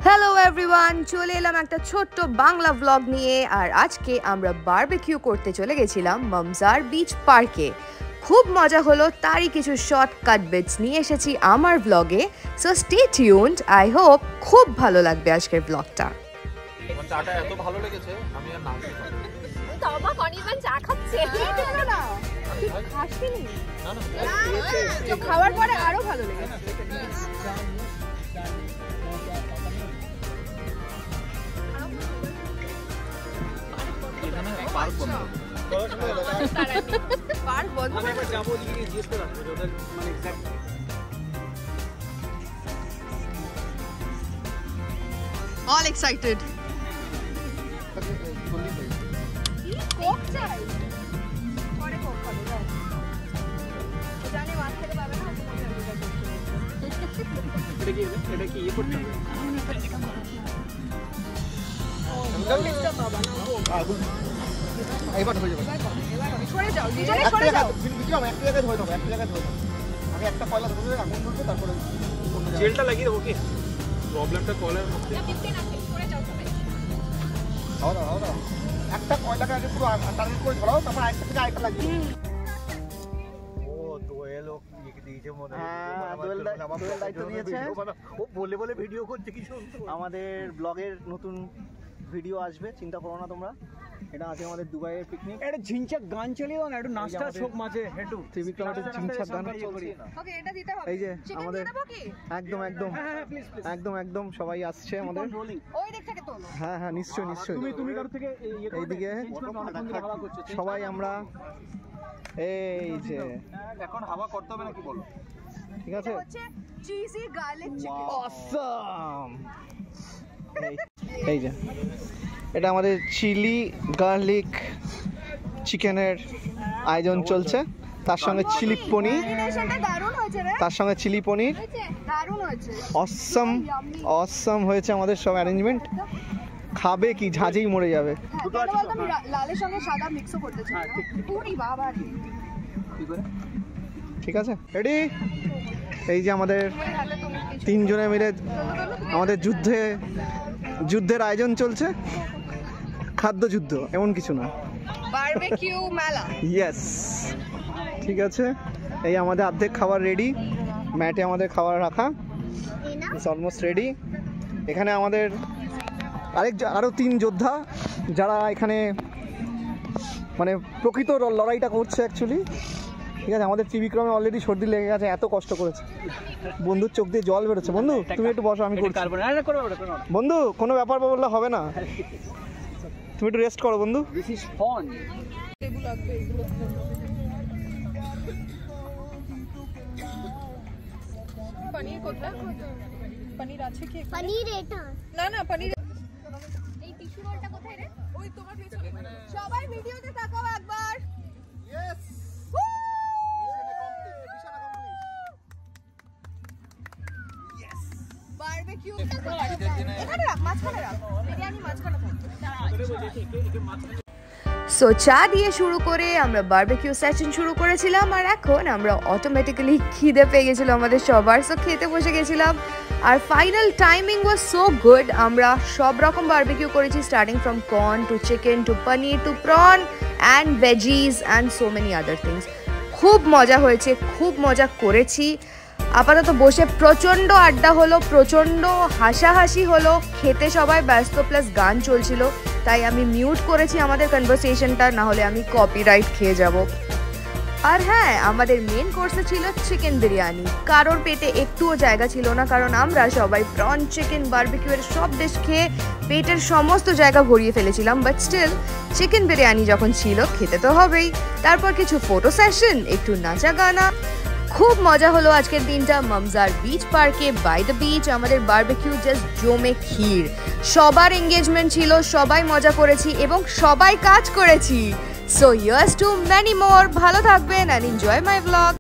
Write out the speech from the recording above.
Hello everyone, চলে এলাম একটা ছোট্ট বাংলা ব্লগ নিয়ে। আর আজকে আমরা বারবিকিউ করতে চলে গেছিলাম মামজার বিচ পার্কে। খুব মজা হলো, তারই কিছু শর্টকাট বিটস নিয়ে এসেছি আমার ব্লগে। So stay tuned, I hope খুব ভালো লাগবে আজকের ব্লগটা। আমার চাটা এত ভালো লেগেছে আমি আর নাম দিতে পারবো না। তো আমার অনির্বাণ চা খাচ্ছে না তুই খাসনি? না তো খাওয়ার পরে আরো ভালো লেগেছে। এখানে পার্ক বন্ধ পার্ক বন্ধ আমি একবার যাবো ওদিকে গিয়ে জিজ্ঞেস করে আসবো ওদের মানে এক্সাক্ট অল এক্সাইটেড। কোক চাই, পরে কোক খাবো। জানি ওয়ান থেকে পাবে না, এটা কি ইয়ে করতে হবে এবার হয়ে যাবে। সরে যাও, দুজনে সরে যাও। একটা জায়গায় ধরে দেবো, একটা জায়গায় ধরে দেবো। আগে একটা কয়লা ধরে আগুন ধরবে, তারপরে জেলটা লাগিয়ে দেবো। কি প্রবলেমটা কয়লার মধ্যে খাওয়া দাও একটা কয়লাকে আগে পুরো টার্গেট করে ধরাও, তারপর আরেকটা থেকে আরেকটা লাগিয়ে ও দোয়েল ও দিয়েছে মনে হয়। দোয়েল দায়িত্ব দিয়েছে। ও বলে বলে ভিডিও করছে কিছু। আমাদের ব্লগের নতুন ভিডিও আসবে, চিন্তা করো না তোমরা। এটা আছে আমাদের দুবাইয়ের পিকনিক। এটা ঝিনচাক গান চালিয়ে দাও না, একটু নাচটা ছোক মাঝে হেঁটু ত্রিবিক্রম একটা ঝিনচাক গান চলছে। ওকে, এটা দিতে হবে। এই যে আমাদের একদম প্লিজ একদম সবাই আসছে আমাদের। ওই দিক থেকে তোলো। হ্যাঁ হ্যাঁ নিশ্চয়ই নিশ্চয়ই। তুমি কারো থেকে এইদিকে সবাই আমরা এই যে এখন হাওয়া করতে হবে নাকি বলো? ঠিক আছে, হচ্ছে চিজি গার্লিক চিকেন। অসাম। এই যে এটা আমাদের চিলি গার্লিক চিকেনের আয়োজন চলছে, তার সঙ্গে চিলি পনির, কম্বিনেশনটা দারুণ হয়েছে রে। তার সঙ্গে চিলি পনির। দারুণ হয়েছে। অসাম হয়েছে আমাদের সব অ্যারেঞ্জমেন্ট। খাবে কি, ঝাঁঝেই মরে যাবে। লালের সঙ্গে সাদা মিক্সও করতে চাই। পুরি বাবা রে। ঠিক আছে, রেডি? এই যে আমাদের তিনজনে মিলে আমাদের যুদ্ধের আয়োজন চলছে। খাদ্য যুদ্ধ এমন কিছু না, বারবিকিউ মেলা। ইয়েস, ঠিক আছে। এই আমাদের অর্ধেক খাবার রেডি, ম্যাটে আমাদের খাবার রাখা, ইটস অলমোস্ট রেডি। এখানে আমাদের আরও 3 যোদ্ধা যারা এখানে মানে প্রকৃত লড়াইটা করছে অ্যাকচুয়ালি। ঠিক আছে, আমাদের ত্রিবিক্রমে অলরেডি সর্দি লেগে গেছে, এত কষ্ট করেছে। বন্ধুর চোখ দিয়ে জল বেরোচ্ছে। বন্ধু তুমি একটু বসো, আমি করছি। বন্ধু কোনো ব্যাপার বললে হবে না, তুমি একটু রেস্ট করো বন্ধু। This is fun. পনির কোথায়? পনির আছে কি? পনির এটা না পনির। এই টিস্যু রোলটা কোথায় রে? ওই তোমার পেছনে। সবাই ভিডিওতে তাকাও একবার। ইয়েস, বারবিকিউ এখানে রাখ, মাঝখানে রাখ। বিরিয়ানি মাঝখানে থাকবে। সো চা দিয়ে শুরু করে আমরা বারবিকিউ সেশন শুরু করেছিলাম, আর এখন আমরা অটোমেটিক্যালি খিদে পেয়ে গেছিলো আমাদের সবার। সো খেতে বসে গেছিলাম, আর final timing was so good. আমরা সব রকম বারবিকিউ করেছি, starting from corn to chicken to paneer to prawn and veggies and so many other things. খুব মজা হয়েছে, খুব মজা করেছি। আপাতত বসে প্রচণ্ড আড্ডা হলো, প্রচণ্ড হাসাহাসি হলো, খেতে সবাই ব্যস্ত, প্লাস গান চলছিল, তাই আমি মিউট করেছি আমাদের কনভারসেশনটা, না হলে আমি কপিরাইট খেয়ে যাব। আর হ্যাঁ, আমাদের মেন কোর্সে ছিল চিকেন বিরিয়ানি। কারোর পেটে একটুও জায়গা ছিল না, কারণ আমরা সবাই প্রন চিকেন বারবিকিউয়ের সব ডিশ খেয়ে পেটের সমস্ত জায়গা ভরিয়ে ফেলেছিলাম। বাট স্টিল চিকেন বিরিয়ানি যখন ছিল, খেতে তো হবেই। তারপর কিছু ফটো সেশন, একটু নাচা গানা। খুব মজা হলো আজকের দিনটা মামজার বিচ পার্কে বাই দ্য বিচ। আমাদের বারবিকিউ জাস্ট জমে ক্ষীর। সবার এঙ্গেজমেন্ট ছিল, সবাই মজা করেছি এবং সবাই কাজ করেছি। So here's to many more. ভালো থাকবেন and enjoy my vlog.